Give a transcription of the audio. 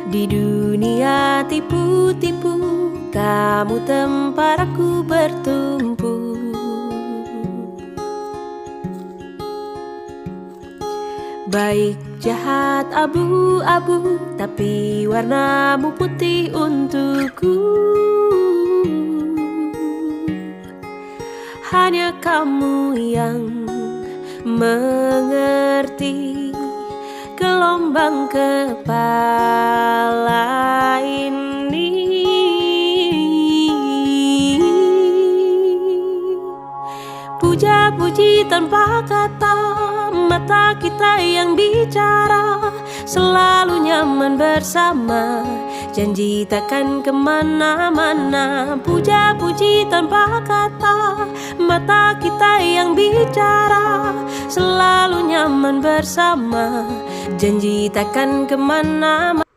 Di dunia tipu-tipu, kamu tempat aku bertumpu. Baik jahat abu-abu, tapi warnamu putih untukku. Hanya kamu yang mengerti gelombang kepala ini. Puja-puji tanpa kata, mata kita yang bicara, selalu nyaman bersama, janji takkan kemana-mana. Puja-puji tanpa kata, mata kita yang bicara, selalu nyaman bersama, janji takkan kemana-mana.